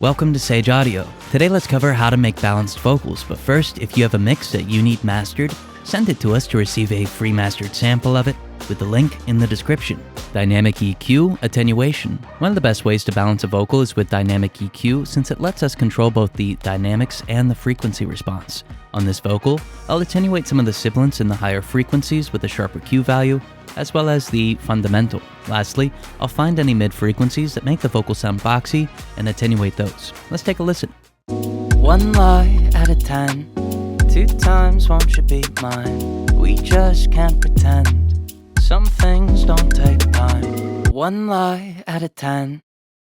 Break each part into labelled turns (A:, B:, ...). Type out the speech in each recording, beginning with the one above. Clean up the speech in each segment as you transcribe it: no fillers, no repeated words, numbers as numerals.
A: Welcome to Sage Audio. Today let's cover how to make balanced vocals, but first, if you have a mix that you need mastered, send it to us to receive a free mastered sample of it with the link in the description. Dynamic EQ Attenuation. One of the best ways to balance a vocal is with dynamic EQ since it lets us control both the dynamics and the frequency response. On this vocal, I'll attenuate some of the sibilants in the higher frequencies with a sharper Q value, as well as the fundamental. Lastly, I'll find any mid-frequencies that make the vocal sound boxy and attenuate those. Let's take a listen. One lie out of 10, 2 times won't you be mine? We just can't pretend, some things don't take time. One lie out of 10,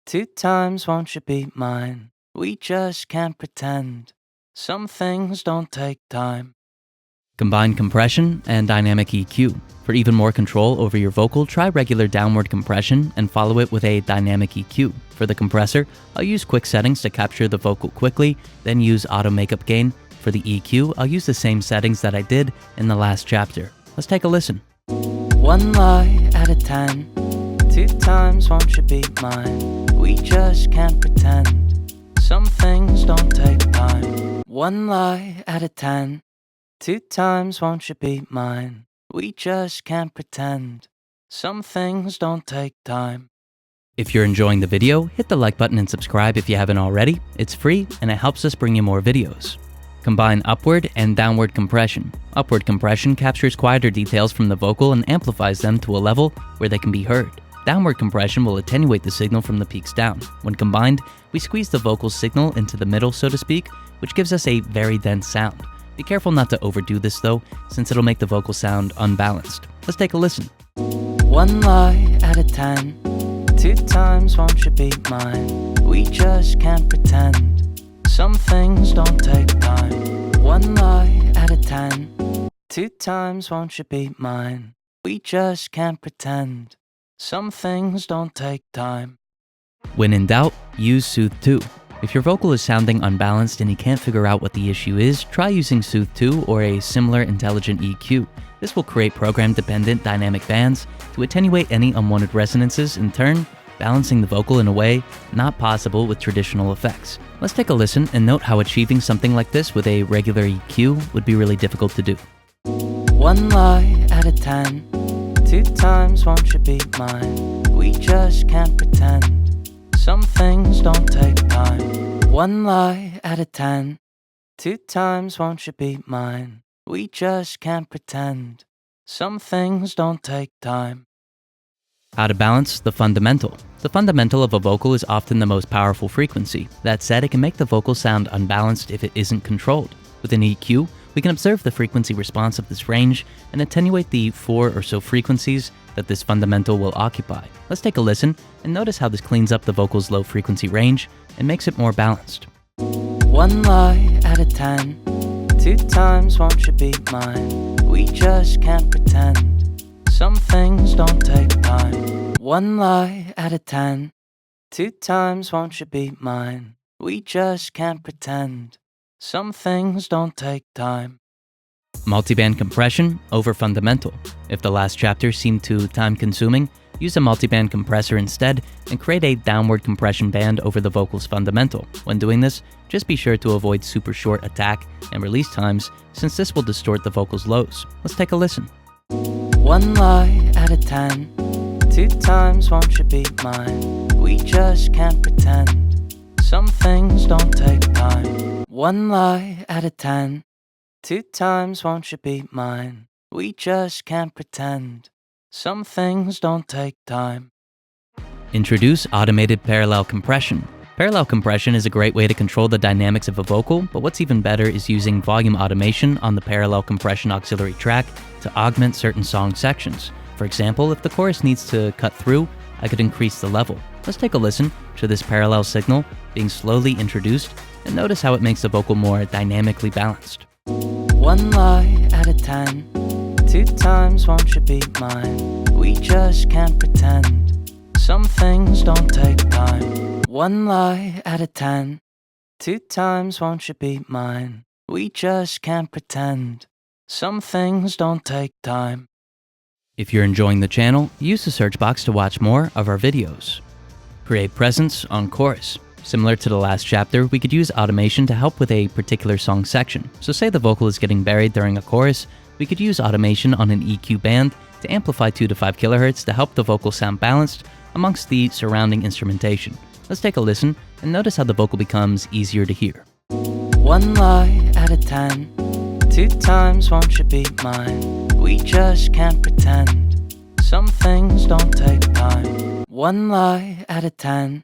A: 2 times won't you be mine? We just can't pretend, some things don't take time. Combine compression and dynamic EQ. For even more control over your vocal, try regular downward compression and follow it with a dynamic EQ. For the compressor, I'll use quick settings to capture the vocal quickly, then use auto makeup gain. For the EQ, I'll use the same settings that I did in the last chapter. Let's take a listen. One lie out of 10, 2 times won't you be mine? We just can't pretend, some things don't take time. One lie out of 10, 2 times won't you be mine? We just can't pretend, some things don't take time. If you're enjoying the video, hit the like button and subscribe if you haven't already. It's free and it helps us bring you more videos. Combine upward and downward compression. Upward compression captures quieter details from the vocal and amplifies them to a level where they can be heard. Downward compression will attenuate the signal from the peaks down. When combined, we squeeze the vocal signal into the middle, so to speak, which gives us a very dense sound. Be careful not to overdo this though, since it'll make the vocal sound unbalanced. Let's take a listen. One lie out of 10, 2 times won't you be mine? We just can't pretend, some things don't take time. One lie out of 10, 2 times won't you be mine? We just can't pretend, some things don't take time. When in doubt, use Soothe 2. If your vocal is sounding unbalanced and you can't figure out what the issue is, try using Soothe 2 or a similar intelligent EQ. This will create program-dependent dynamic bands to attenuate any unwanted resonances, in turn, balancing the vocal in a way not possible with traditional effects. Let's take a listen and note how achieving something like this with a regular EQ would be really difficult to do. One lie out of 10, 2 times won't you be mine? We just can't pretend, some things don't take time. One lie out of 10, 2 times won't you be mine? We just can't pretend, some things don't take time. How to balance the fundamental. The fundamental of a vocal is often the most powerful frequency. That said, it can make the vocal sound unbalanced if it isn't controlled. With an EQ, we can observe the frequency response of this range and attenuate the 4 or so frequencies that this fundamental will occupy. Let's take a listen and notice how this cleans up the vocal's low frequency range and makes it more balanced. One lie out of 10, 2 times won't you be mine? We just can't pretend, some things don't take time. One lie out of 10, 2 times won't you be mine? We just can't pretend, some things don't take time. Multiband compression over fundamental. If the last chapter seemed too time-consuming, use a multiband compressor instead and create a downward compression band over the vocal's fundamental. When doing this, just be sure to avoid super short attack and release times, since this will distort the vocal's lows. Let's take a listen. One lie out of 10, 2 times won't you be mine? We just can't pretend, some things don't take time. One lie out of 10, 2 times won't you be mine? We just can't pretend, some things don't take time. Introduce automated parallel compression. Parallel compression is a great way to control the dynamics of a vocal, but what's even better is using volume automation on the parallel compression auxiliary track to augment certain song sections. For example, if the chorus needs to cut through, I could increase the level. Let's take a listen to this parallel signal being slowly introduced and notice how it makes the vocal more dynamically balanced. One lie out of 10, 2 times won't you be mine? We just can't pretend, some things don't take time. One lie out of 10, 2 times won't you be mine? We just can't pretend, some things don't take time. If you're enjoying the channel, use the search box to watch more of our videos. Create presence on chorus. Similar to the last chapter, we could use automation to help with a particular song section. So say the vocal is getting buried during a chorus, we could use automation on an EQ band to amplify 2 to 5 kHz to help the vocal sound balanced amongst the surrounding instrumentation. Let's take a listen and notice how the vocal becomes easier to hear.
B: One lie out of 10, 2 times won't you be mine? We just can't pretend, some things don't take time. One lie out of 10,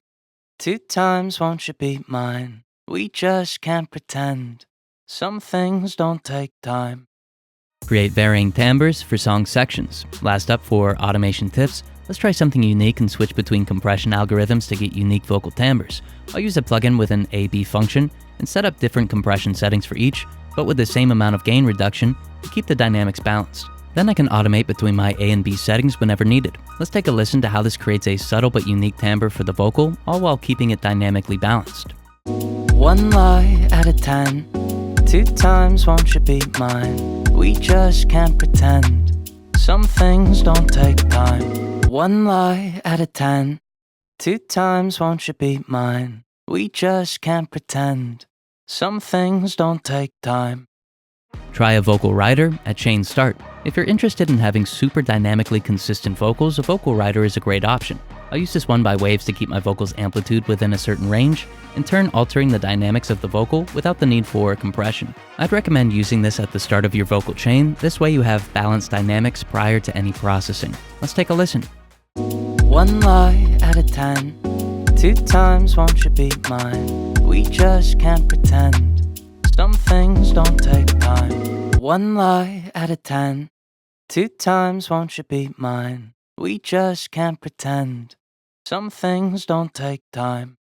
B: 2 times won't you be mine? We just can't pretend, some things don't take time.
A: Create varying timbres for song sections. Last up for automation tips, let's try something unique and switch between compression algorithms to get unique vocal timbres. I'll use a plugin with an A/B function and set up different compression settings for each, but with the same amount of gain reduction to keep the dynamics balanced. Then I can automate between my A and B settings whenever needed. Let's take a listen to how this creates a subtle but unique timbre for the vocal, all while keeping it dynamically balanced.
B: One lie out of 10, 2 times won't you be mine? We just can't pretend, some things don't take time. One lie out of 10, 2 times won't you be mine? We just can't pretend, some things don't take time.
A: Try a vocal rider at chain start. If you're interested in having super dynamically consistent vocals, a vocal rider is a great option. I'll use this one by waves to keep my vocal's amplitude within a certain range, in turn altering the dynamics of the vocal without the need for compression. I'd recommend using this at the start of your vocal chain, this way you have balanced dynamics prior to any processing. Let's take a listen.
B: One lie out of 10, 2 times won't you be mine? We just can't pretend, some things don't take time. One lie out of 10, 2 times won't you be mine? We just can't pretend, some things don't take time.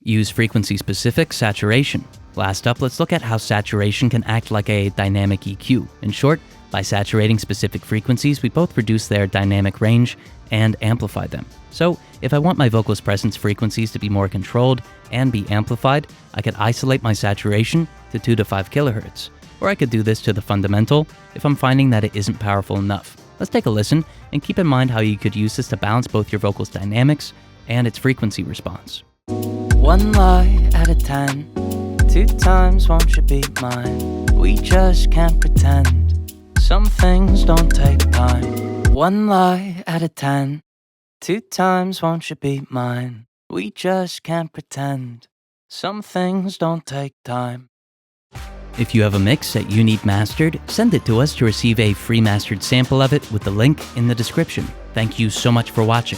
A: Use frequency-specific saturation. Last up, let's look at how saturation can act like a dynamic EQ. In short, by saturating specific frequencies, we both reduce their dynamic range and amplify them. So, if I want my vocal's presence frequencies to be more controlled and be amplified, I could isolate my saturation to 2 to 5 kHz. Or I could do this to the fundamental if I'm finding that it isn't powerful enough. Let's take a listen and keep in mind how you could use this to balance both your vocal's dynamics and its frequency response.
B: One lie out of 10, 2 times won't you be mine? We just can't pretend, some things don't take time. One lie out of 10, 2 times won't you be mine? We just can't pretend, some things don't take time.
A: If you have a mix that you need mastered, send it to us to receive a free mastered sample of it with the link in the description. Thank you so much for watching.